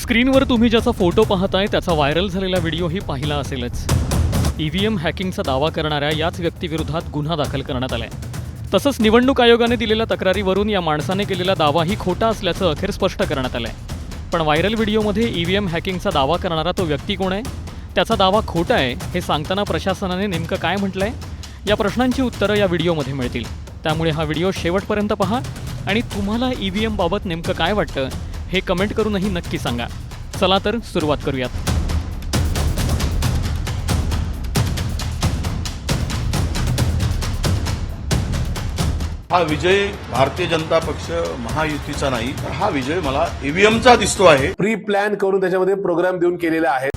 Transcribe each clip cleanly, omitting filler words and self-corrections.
स्क्रीनवर तुम्ही ज्याचा फोटो पाहताय त्याचा व्हायरल झालेला व्हिडिओही पाहिला असेलच। ईव्हीएम हॅकिंगचा दावा करणाऱ्या याच व्यक्तीविरोधात गुन्हा दाखल करण्यात आलाय। तसंच निवडणूक आयोगाने दिलेल्या तक्रारीवरून या माणसाने केलेला दावाही खोटा असल्याचं अखेर स्पष्ट करण्यात आलंय। पण व्हायरल व्हिडिओमध्ये ईव्हीएम हॅकिंगचा दावा करणारा तो व्यक्ती कोण आहे, त्याचा दावा खोटा आहे हे सांगताना प्रशासनाने नेमकं काय म्हटलंय, या प्रश्नांची उत्तरं या व्हिडिओमध्ये मिळतील। त्यामुळे हा व्हिडिओ शेवटपर्यंत पहा आणि तुम्हाला ईव्हीएम बाबत नेमकं काय वाटतं हे कमेंट करूनही नक्की सांगा। चला तर सुरुवात करूयात। हा विजय भारतीय जनता पक्ष महायुतीचा नाही, तर हा विजय मला ईव्हीएमचा दिसतो आहे। प्री प्लॅन करून त्याच्यामध्ये प्रोग्राम देऊन केलेला आहे।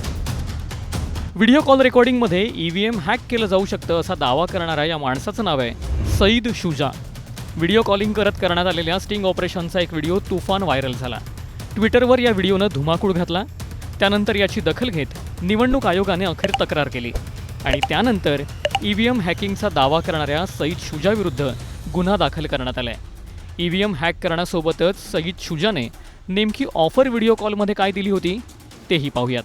व्हिडिओ कॉल रेकॉर्डिंगमध्ये ईव्हीएम हॅक केलं जाऊ शकतं असा दावा करणाऱ्या या माणसाचं नाव आहे सईद शुजा। व्हिडिओ कॉलिंग करत करण्यात आलेल्या स्टिंग ऑपरेशनचा एक व्हिडिओ तुफान व्हायरल झाला। ट्विटरवर या व्हिडिओनं धुमाकूळ घातला। त्यानंतर याची दखल घेत निवडणूक आयोगाने अखेर तक्रार केली आणि त्यानंतर ईव्हीएम हॅकिंगचा दावा करणाऱ्या सईद शुजाविरुद्ध गुन्हा दाखल करण्यात आलाय। ईव्हीएम हॅक करण्यासोबतच सईद शुजाने नेमकी ऑफर व्हिडिओ कॉलमध्ये काय दिली होती तेही पाहूयात।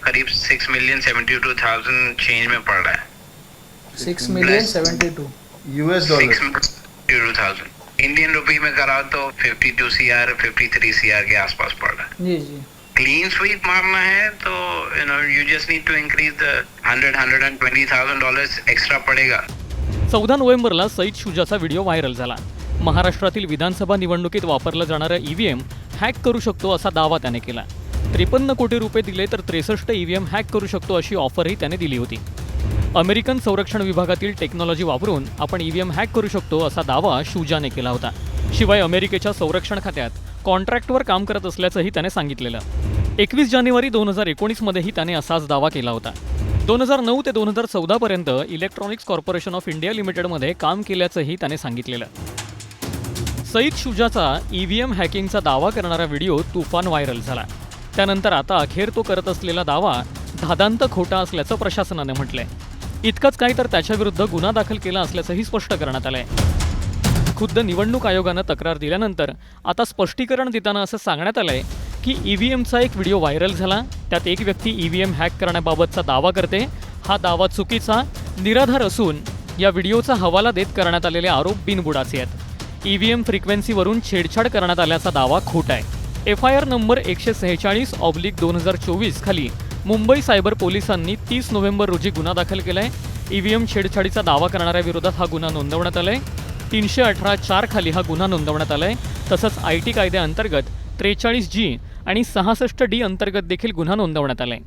करीब 6,72,000 चेंज में पड़ रहा है। 6,72,000 US डॉलर 6,72,000 इंडियन रुपी में कराओ तो 52 CR 53 CR के आसपास पड़ रहा है। जी जी क्लीन स्वीप मारना है तो you just need to increase the 120,000 dollars extra पड़ेगा। 14 नोव्हेंबरला सईद शुजाचा व्हिडिओ व्हायरल झाला। महाराष्ट्रातील विधानसभा निवडणुकीत वापरलं जाणारं ईव्हीएम हॅक करू शकतो असा दावा त्याने केला। 53 कोटी रुपये दिले तर 63 ईव्हीएम हॅक करू शकतो अशी ऑफरही त्याने दिली होती। अमेरिकन संरक्षण विभागातील टेक्नॉलॉजी वापरून आपण ईव्हीएम हॅक करू शकतो असा दावा शुजाने केला होता। शिवाय अमेरिकेच्या संरक्षण खात्यात कॉन्ट्रॅक्टवर काम करत असल्याचंही त्याने सांगितलेलं। 21 जानेवारी 2019 मध्येही त्याने असाच दावा केला होता। 2009 ते 2014 पर्यंत इलेक्ट्रॉनिक्स कॉर्पोरेशन ऑफ इंडिया लिमिटेडमध्ये काम केल्याचंही त्याने सांगितलेलं। सईद शुजाचा ईव्हीएम हॅकिंगचा दावा करणारा व्हिडिओ तुफान व्हायरल झाला। त्यानंतर आता अखेर तो करत असलेला दावा धादांत खोटा असल्याचं प्रशासनाने म्हटलंय। इतकंच काय तर त्याच्याविरुद्ध गुन्हा दाखल केला असल्याचंही स्पष्ट करण्यात आलंय। खुद्द निवडणूक आयोगानं तक्रार दिल्यानंतर आता स्पष्टीकरण देताना असं सांगण्यात आलंय की ईव्हीएमचा एक व्हिडिओ व्हायरल झाला, त्यात एक व्यक्ती ईव्हीएम हॅक करण्याबाबतचा दावा करते। हा दावा चुकीचा, निराधार असून या व्हिडिओचा हवाला देत करण्यात आलेले आरोप बिनबुडाचे आहेत। ईव्हीएम फ्रिक्वेन्सीवरून छेडछाड करण्यात आल्याचा दावा खोटा आहे। FIR नंबर 146/2024 खाली मुंबई सायबर पोलिसांनी 30 नोव्हेंबर रोजी गुन्हा दाखल केलाय। ईव्हीएम छेडछाडीचा दावा करणाऱ्या विरोधात हा गुन्हा नोंदवण्यात आलाय। 318(4) खाली हा गुन्हा नोंदवण्यात आलाय। तसंच IT कायद्याअंतर्गत 43G आणि 66D अंतर्गत देखील गुन्हा नोंदवण्यात आलाय।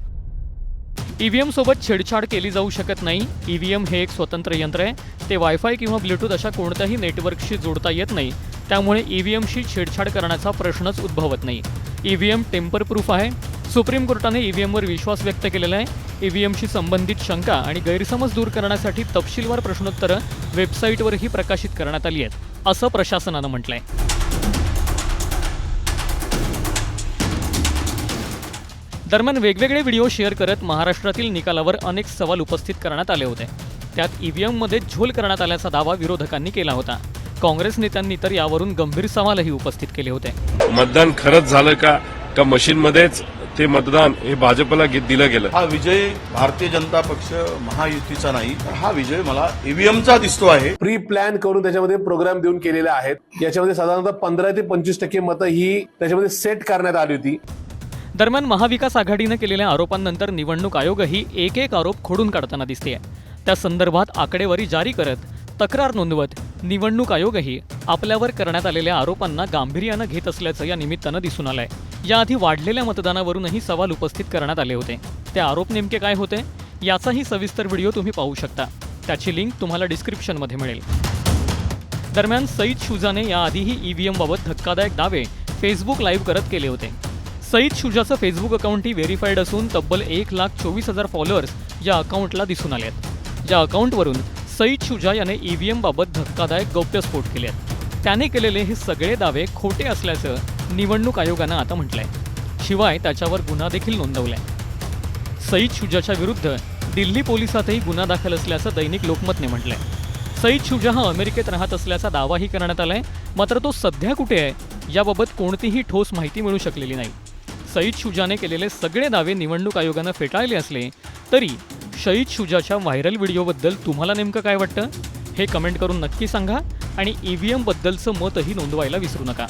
ईव्हीएम सोबत छेडछाड केली जाऊ शकत नाही। ईव्हीएम हे एक स्वतंत्र यंत्र आहे, ते वायफाय किंवा ब्लूटूथ अशा कोणत्याही नेटवर्कशी जोडता येत नाही। त्यामुळे ईव्हीएमशी छेडछाड करण्याचा प्रश्नच उद्भवत नाही। ईव्हीएम टेम्पर प्रूफ आहे। सुप्रीम कोर्टाने ईव्हीएमवर विश्वास व्यक्त केलेला आहे। ईव्हीएमशी संबंधित शंका आणि गैरसमज दूर करण्यासाठी तपशीलवार प्रश्नोत्तरं वेबसाईटवरही प्रकाशित करण्यात आली आहेत, असं प्रशासनानं म्हटलंय। दरम्यान वेगवेगळे व्हिडिओ शेअर करत महाराष्ट्रातील निकालावर अनेक सवाल उपस्थित करण्यात आले होते। त्यात ईव्हीएममध्ये झोल करण्यात आल्याचा दावा विरोधकांनी केला होता। काँग्रेस नेत्यांनी तर यावरून गंभीर सवालही उपस्थित केले होते। मतदान खरंच झालं का मशीनमध्येच ते मतदान हे भाजपला दिलं गेलं? हा विजय भारतीय जनता पक्ष महायुतीचा नाही, तर हा विजय मला ईव्हीएमचा दिसतो आहे। प्री प्लॅन करून त्याच्यामध्ये प्रोग्राम देऊन केलेला आहे। याच्यामध्ये साधारणतः 15 ते 25% मतं ही त्याच्यामध्ये सेट करण्यात आली होती। दरम्यान महाविकास आघाडीनं केलेल्या आरोपांनंतर निवडणूक आयोगही एक आरोप खोडून काढताना दिसतेय। त्या संदर्भात आकडेवारी जारी करत तक्रार नोंदवत निवडणूक आयोगही आपल्यावर करण्यात आलेल्या आरोपांना गांभीर्यानं घेत असल्याचं या निमित्तानं दिसून आलंय। याआधी वाढलेल्या मतदानावरूनही सवाल उपस्थित करण्यात आले होते। ते आरोप नेमके काय होते याचाही सविस्तर व्हिडिओ तुम्ही पाहू शकता। त्याची लिंक तुम्हाला डिस्क्रिप्शनमध्ये मिळेल। दरम्यान सईद शुजाने याआधीही ईव्हीएमबाबत धक्कादायक दावे फेसबुक लाईव्ह करत केले होते। सईद शुजाचं फेसबुक अकाउंटही व्हेरीफाईड असून तब्बल 1,24,000 फॉलोअर्स या अकाउंटला दिसून आले आहेत। या अकाउंटवरून सईद शुजा याने ईव्हीएमबाबत धक्कादायक गौप्यस्फोट केले आहेत। त्याने केलेले हे सगळे दावे खोटे असल्याचं निवडणूक आयोगानं आता म्हटलंय। शिवाय त्याच्यावर गुन्हा देखील नोंदवलाय। सईद शुजाच्या विरुद्ध दिल्ली पोलिसातही गुन्हा दाखल असल्याचं दैनिक लोकमतने म्हटलंय। सईद शुजा हा अमेरिकेत राहत असल्याचा दावाही करण्यात आलाय। मात्र तो सध्या कुठे आहे याबाबत कोणतीही ठोस माहिती मिळू शकलेली नाही। सईद शुजाने केलेले सगळे दावे निवडणूक आयोगानं फेटाळले असले तरी सईद शुजाच्या व्हायरल व्हिडिओबद्दल तुम्हाला नेमकं काय वाटतं हे कमेंट करून नक्की सांगा आणि EVM बद्दलचं मतही नोंदवायला विसरू नका.